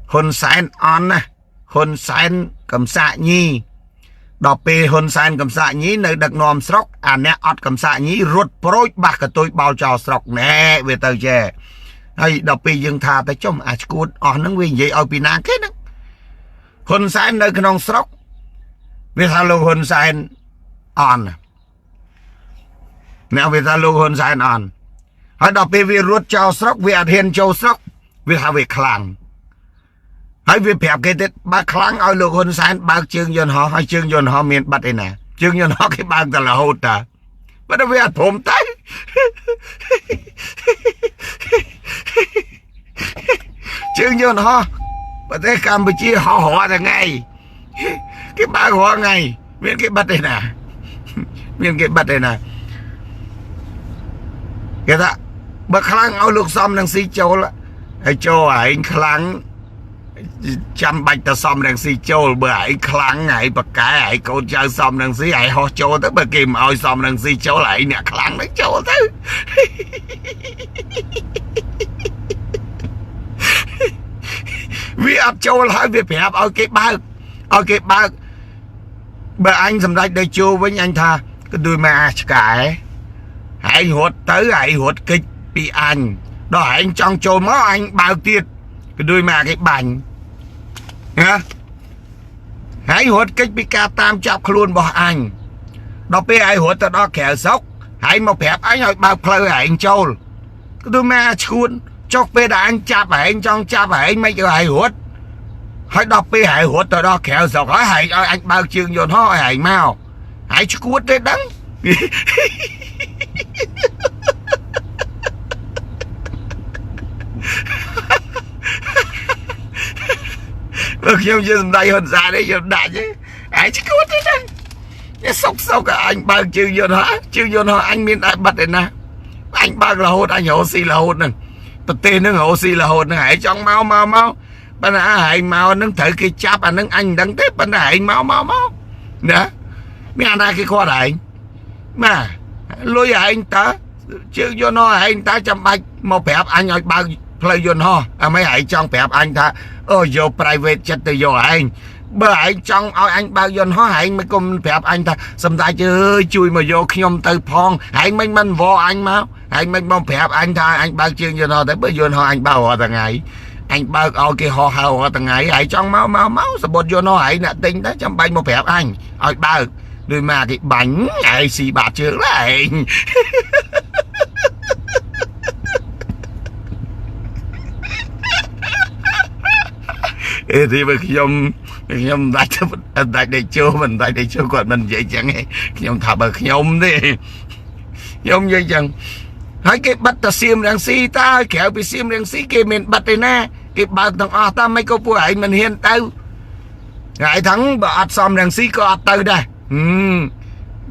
hôn sáng on nè hôn sáng cầm xạ nhi đọc bê hôn sáng cầm xạ nhi nơi đặc nòm sọc nè ọt cầm xạ nhi rút prối bạc cái tôi bao cho sọc nè về tờ chè hay đọc bê dương thà tới chôm cút on nó nguyên vậy ở Pinang kết đó hôn sáng nơi cái nòng sọc về thà lô hôn sáng on nè về thà lô hôn sáng on hay đọc bê về rút cho sọc về hiền châu sọc về thà về khlang hãy việc phép cái tết ba kháng ở lục hôn sáng ba chương dân họ hay chương dân họ miền bắc đây nè chương dân họ cái bang ta là hốt à bắt đầu vềผมtới chương dân họ và tới Campuchia họ là ngày cái bang họ ngày miền cái bắc đây nè miền cái bắc đây nè cái đó ba kháng ở lục xóm đang xí châu là hay châu anh kháng chăm bạch ta xong đang xì châu bởi ấy kháng ấy bậc cái ấy cô chơi xong đang xí ấy ho châu tới bậc kìm ôi xong đang xì châu lại nè kháng đấy châu tới vì ấp châu là việc phải ấp ở cái bác bởi anh xong đây đây châu với anh tha cái đôi mà cái hãy hốt tới hãy hốt kịch bị anh đó anh trong châu máu anh bao tiết cái đôi mà cái bánh hả hãy hốt kích bị ca tam chọc luôn bỏ anh đó bây ai hốt tới đó kẻ sốc hãy một phép anh hỏi bao phơi anh châu cái đôi mà chuôn chọc bây đã anh chạp anh trong chạp anh mấy cái hãy hốt hãy đọc bây hãy hốt tới đó kẻ sốc hỏi hãy anh bao chương dồn hỏi hãy mau hãy chuốt đấy đắng nhưng như đây hơn ra đấy giờ đại chứ ai chứ có thế này cái sốc cả anh bao chương vô nó anh miền đại bật này nè anh bao là hốt anh hồ xì là hốt nè bật tên nó hồ xì là hốt nè hãy trong mau bên này hãy mau nó thử cái chắp anh đăng tiếp bên này mau nè mấy anh ra cái kho đại mà lôi anh ta chương vô nó anh ta chăm bạch một phép anh hỏi bao play vô nó mấy hãy trong phép anh ta vô private chất từ vô anh bởi anh trong anh bao giờ nó hãy mới cùng phép anh ta xâm ta chứ chui mà vô nhom từ phong hãy mình vô anh máu hãy mình mong phép anh ta anh bao chương cho nó tới bây giờ nó anh bao họ thằng ngày anh bao cái họ hào thằng ngày hãy trong máu sao bột vô nó hãy nè tính đó trong bay một phép anh bao đôi mà cái bánh ai xì bạc trước lại thì nhom đại để chưa mình đại để chưa còn mình vậy chẳng nghe nhom thả bờ nhom đi nhom vậy chẳng hai cái bắt ta xiêm đang xi ta kéo bị xiêm đang xi cái mình bắt đây nè cái bà thằng ta mấy cô phụ ấy mình hiền tao ngại thắng bà xóm đang xi có tao đây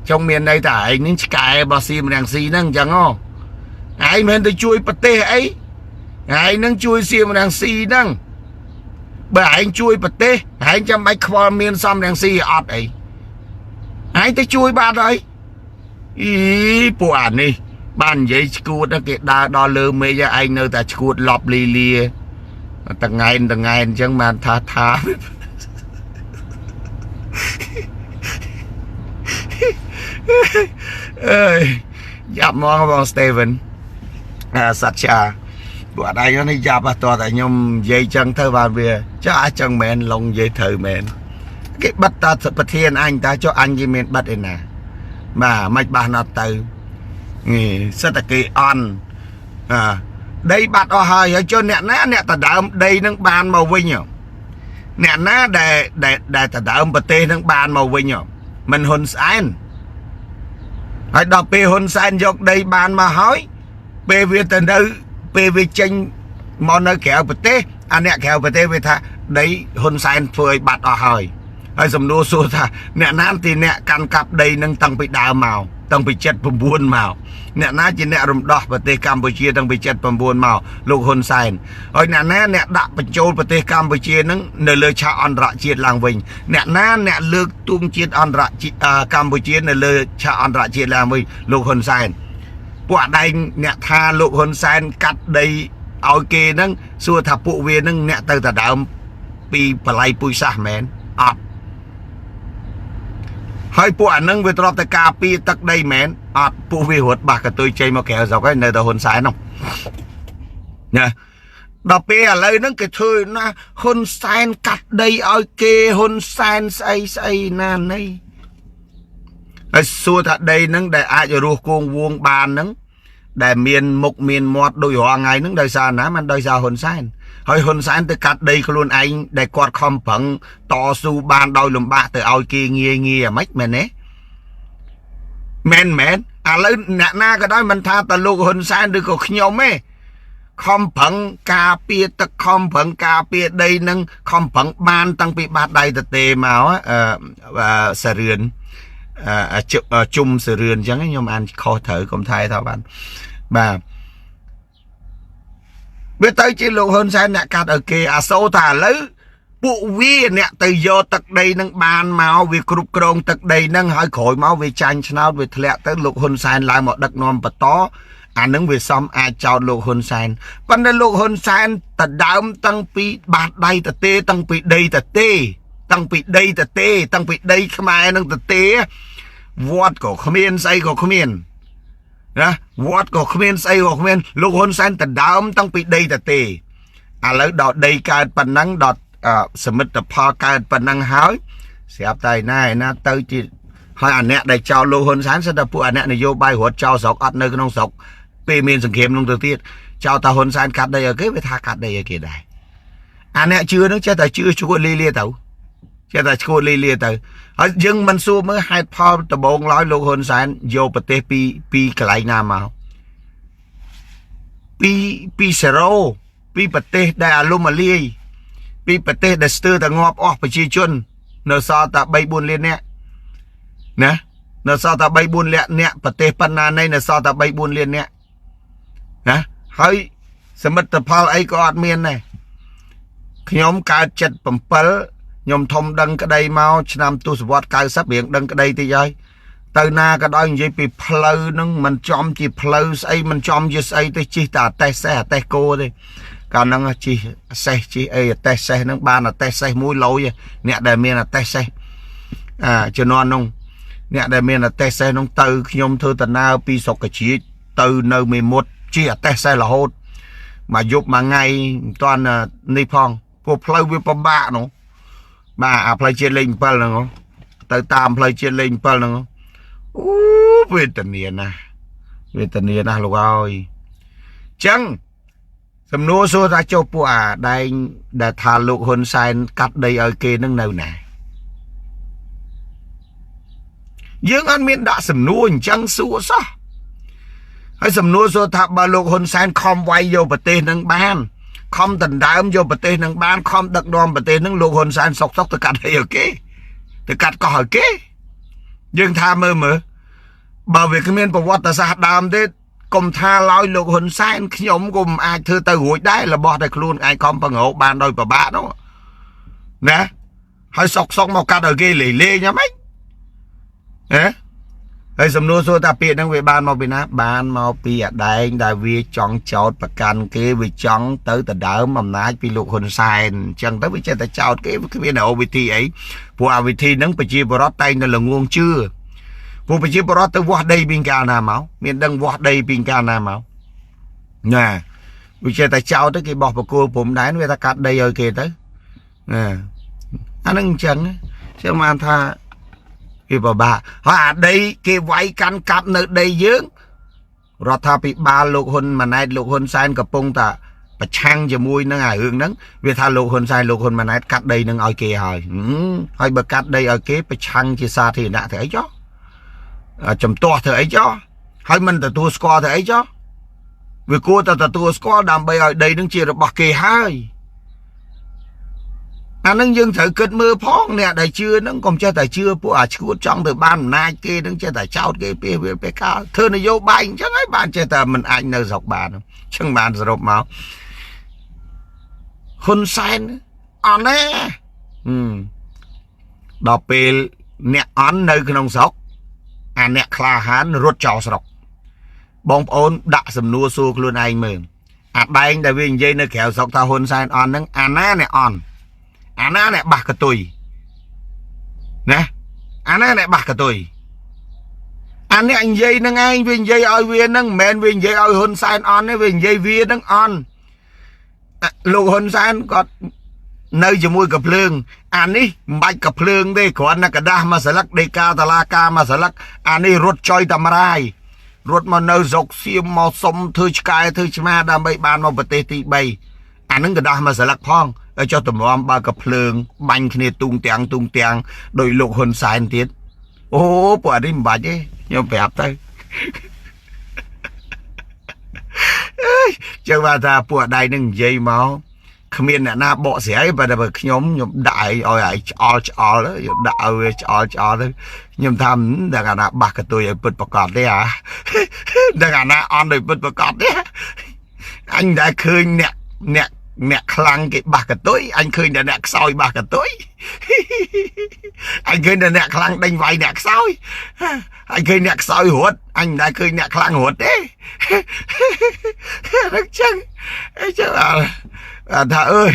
trong miền đây tại những cái bà xiêm đang xi năng chẳng không ai mình tôi chui bật tê ấy ai nâng chui xiêm đang xi năng bởi anh chui bật tê anh cho mấy khoa miền xóm đang xì ọt ấy anh tới chui ba rồi ý bộ ảnh đi bàn giấy cút đó kìa đo lơ mấy cho anh nơi ta cút lọp lì lìa từng ngày chẳng mà tha dạp mong bằng Steven sạch trà bữa đây nó dạp to tại nhom dây chân thơ vào về cho ai chân mền lông dây thơ mền cái bắt ta bật thiên anh ta cho anh với mền bắt đây nè mà mạch bà nó từ rất là kỳ on đây bắt ở hơi ở cho nè ta đỡ đây nâng bàn màu vinh nhở nè ná để ta đỡ bật tê nâng bàn màu vinh nhở mình hôn sáng hãy đọc bê hôn sáng dọc đây bàn mà hỏi bê việt tình đâu bê việt tranh món nơi kéo bật tê anh nè kéo bật tê về tha đấy hôn sáng phơi bắt ở hơi hay dùm đua xua tha nè nan thì nè căn cặp đây nâng tăng bị đào màu tăng bị chết bùm buôn màu nè ná chỉ nè rùm đỏ bật tê Campuchia tăng bị chết bùm buôn màu lục hôn sáng rồi nè ná nè đã bật chôn bật tê Campuchia nâng nơi lời cha on rạ chiết làng vinh nè ná nè lược tung chiết on rạ Campuchia nơi lời cha on rạ chiết làng vinh lục hôn sáng quả đây nè tha lục hôn sáng cắt đây ao kê nâng xua thập phụ về nâng nè từ ta đảo ពីបល័យពុយសាសមែនអត់ហើយពួកអានឹងវាទ្របតែការពីទឹកដីមែនអត់ពួកវារត់បាក់កតុយចេញមកក្រៅស្រុកហើយនៅតែហ៊ុនសែននោះណាដល់ពេលឥឡូវហ្នឹងគេធ្វើណាហ៊ុនសែនកាត់ដីឲ្យគេហ៊ុនសែនស្អីណាណីហើយសួរថាដីហ្នឹងដែលអាចរស់គងវងបានហ្នឹងដែលមានមុខមានមាត់ដូចរាល់ថ្ងៃហ្នឹងដោយសារណាមិនដោយសារហ៊ុនសែនហើយហ៊ុនសែនទៅកាត់ដីខ្លួនឯងដែលគាត់ខំប្រឹងតស៊ូបានដោយលំបាកទៅឲ្យគេងាយអាម៉េចមែនទេមែនឥឡូវអ្នកណាក៏ដោយមិនថាតលោកហ៊ុនសែនឬក៏ខ្ញុំទេខំប្រឹងការពារទឹកខំប្រឹងការពារដីនឹងខំប្រឹងបានតាំងពីបាតដៃទទេមកសារឿនជុំសារឿនអញ្ចឹងខ្ញុំអានខុសត្រូវកុំថៃថាបានបាទវាទៅជាលោកហ៊ុនសែនអ្នកកាត់ឲ្យគេអាសូរថាឥឡូវពួកវាអ្នកទៅយកទឹកដីនឹងបានមកវាគ្រប់គ្រងទឹកដីនឹងហើយក្រោយមកវាចាញ់ឆ្នោតវាធ្លាក់ទៅលោកហ៊ុនសែនឡើងមកដឹកនាំបន្តអានឹងវាសមអាចចោទលោកហ៊ុនសែនប៉ុន្តែលោកហ៊ុនសែនតដើមតាំងពីបាតដៃទទេតាំងពីដីទទេតាំងពីដីទទេតាំងពីដីខ្មែរនឹងទទេវត្តក៏គ្មានស្អីក៏គ្មានណាវត្តក៏គ្មានស្អីក៏គ្មានលោកហ៊ុនសែនតដើមតាំងពីដីទទេឥឡូវដល់ដីកើតប៉ុណ្ណឹងដល់សមិទ្ធផលកើតប៉ុណ្ណឹងហើយស្រាប់តែណាទៅជាហើយអាអ្នកដែលចោលលោកហ៊ុនសែនសិតតែពួកអាអ្នកនយោបាយរត់ចោលស្រុកអត់នៅក្នុងស្រុកពេលមានសង្គ្រាមនោះទៅទៀតចោលតាហ៊ុនសែនកាត់ដីឲ្យគេវាថាកាត់ដីឲ្យគេដែរអាអ្នកជឿនឹងចេះតែជឿឈួតលាទៅចេះតែឈួតលាទៅហើយយើងមិនសួរមើលហេតុផលដំបូងឡើយលោកហ៊ុនសែនយកប្រទេសពីកន្លែងណាមកពី0ពីប្រទេសដែលអាលុំអាលាយពីប្រទេសដែលស្ទើរតែងាប់អស់ប្រជាជននៅសល់តែ 3-4 លាននាក់ណានៅសល់តែ 3-4 លាននាក់ប្រទេសប៉ុណ្ណានៃនៅសល់តែ 3-4 លាននាក់ណាហើយសមិទ្ធផលអីក៏អត់មានដែរខ្ញុំកើត77ខ្ញុំធំដឹងក្តីមកឆ្នាំទសវត្ស90រៀងដឹងក្តីតិចហើយទៅណាក៏ដោយនិយាយពីផ្លូវហ្នឹងមិនចំជាផ្លូវស្អីមិនចំជាស្អីទេជិះតែអតេះសេះអតេះគោទេកាលហ្នឹងជិះសេះជិះអីអតេះសេះហ្នឹងបានអតេះសេះមួយលយអ្នកដែលមានអតេះសេះជំនាន់ហ្នឹងអ្នកដែលមានអតេះសេះហ្នឹងទៅខ្ញុំធ្វើដំណើរពីស្រុកកជ្រៀចទៅនៅមេមត់ជិះអតេះសេះរហូតមកយប់មួយថ្ងៃមិនតាន់នេះផងព្រោះផ្លូវវាពិបាកនោះបាទអាផ្លូវជាតិលេខ7ហ្នឹងទៅតាមផ្លូវជាតិលេខ7ហ្នឹងអូវេទនាណាស់លោកអើយចឹងសំណួរសួរថាចុះពួកអាដែងដែលថាលោកហ៊ុនសែនកាត់ដីឲ្យគេនឹងនៅណាយើងអត់មានដាក់សំណួរអញ្ចឹងសួរសោះហើយសំណួរសួរថាបើលោកហ៊ុនសែនខំវាយយកប្រទេសនឹងបានខំដណ្ដើមយកប្រទេសនឹងបានខំដឹកនាំប្រទេសនឹងលោកហ៊ុនសែនសុកទៅកាត់ដីឲ្យគេទៅកាត់កោះឲ្យគេយើងថាមើលបើវាគ្មានប្រវត្តិសាស្ត្រដើមទេកុំថាឡើយលោកហ៊ុនសែនខ្ញុំក៏មិនអាចធ្វើទៅរួចដែររបស់តែខ្លួនឯងខំបង្រោបានដោយប្របាកនោះណាហើយសុកមកកាត់ឲ្យគេលេងហ្មងហើយសំណួរសួរថាពាក្យហ្នឹងវាបានមកពីណាបានមកពីអាដែងដែលវាចង់ចោតប្រកាន់គេវាចង់ទៅដដើមអំណាចពីលោកហ៊ុនសែនអញ្ចឹងទៅវាចេះតែចោតគេវាគ្មានអូវិធីអីព្រោះអាវិធីហ្នឹងប្រជាពលរដ្ឋតែងតែល្ងងជឿពួកប្រជាពលរដ្ឋទៅវាស់ដីពីកាលណាមកមានដឹងវាស់ដីពីកាលណាមកណាវាចេះតែចោតទៅគេបោះបកគោលព្រំដែនវាថាកាត់ដីឲ្យគេទៅណាអាហ្នឹងអញ្ចឹងខ្ញុំបានថាគេបបាហើយអាដីគេវាយកាន់កាប់នៅដីយើងរដ្ឋាភិបាលលោកហ៊ុនម៉ាណែតលោកហ៊ុនសែនកំពុងតែប្រឆាំងជាមួយនឹងអារឿងហ្នឹងវាថាលោកហ៊ុនសែនលោកហ៊ុនម៉ាណែតកាត់ដីនឹងឲ្យគេហើយបើកាត់ដីឲ្យគេប្រឆាំងជាសាធារណៈទៅអីចុះចំទាស់ទៅអីចុះហើយមិនទទួលស្គាល់ទៅអីចុះវាគួរតែទទួលស្គាល់ដើម្បីឲ្យដីនឹងជារបស់គេហើយអានឹងយើងត្រូវគិតមើលផងអ្នកដែលជឿហ្នឹងកុំចេះតែជឿពួកអាឈួតចង់ទៅបានអំណាចគេហ្នឹងចេះតែចោតគេពីវាពេលកាលធ្វើនយោបាយអញ្ចឹងហើយបានចេះតែមិនអាចនៅស្រុកបានអញ្ចឹងបានសរុបមកហ៊ុនសែនអត់ណាដល់ពេលអ្នកអន់នៅក្នុងស្រុកអាអ្នកក្លាហានរត់ចោលស្រុកបងប្អូនដាក់សំណួរសួរខ្លួនឯងមើលអាដែងដែលវានិយាយនៅក្រៅស្រុកថាហ៊ុនសែនអន់ហ្នឹងអាណាអ្នកអន់ អាណាអ្នកបាសកតុយណាអាណាអ្នកបាសកតុយអានេះនិយាយនឹងឯងវានិយាយឲ្យវានឹងមិនមែនវានិយាយឲ្យហ៊ុនសែនអន់ទេវានិយាយវានឹងអន់លោកហ៊ុនសែនគាត់នៅជាមួយកភ្លើងអានេះមិនបាច់កភ្លើងទេគ្រាន់តែกระดาษមួយស្លឹកដេកាតឡាការមួយស្លឹកអានេះរត់ចុយតម្រាយរត់មកនៅស្រុកសៀមមកសុំធ្វើឆ្កែធ្វើឆ្មាដើម្បីបានមកប្រទេសទី3អានឹងกระดาษមួយស្លឹកផងចុះតម្រាំបើកភ្លើងបាញ់គ្នាទូងទាំងដោយលោកហ៊ុនសែនទៀតអូពួកអានេះមិនបាច់ទេខ្ញុំប្រាប់ទៅចឹងថាពួកដៃនឹងនិយាយមកគ្មានអ្នកណាបកស្រាយបើតែខ្ញុំដាក់ឲ្យឆ្អល់ខ្ញុំដាក់ឲ្យវាឆ្អល់ទៅខ្ញុំថាដល់អាណាបាសកតុយឲ្យពិតប្រកបទេដល់អាណាអន់ដោយពិតប្រកបទេអញដែលឃើញអ្នកខ្លាំងគេបាសកតុយអញឃើញតែអ្នកខ្សោយបាសកតុយអញឃើញតែអ្នកខ្លាំងដេញវាយអ្នកខ្សោយអញឃើញអ្នកខ្សោយរត់អញមិនដែលឃើញអ្នកខ្លាំងរត់ទេរឹកចឹងថាអើយ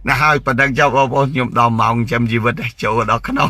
ណាស់ហើយប៉ុណ្ណឹងចុះបងប្អូនខ្ញុំដល់ម៉ោងចាំជីវិតចូលដល់ក្នុង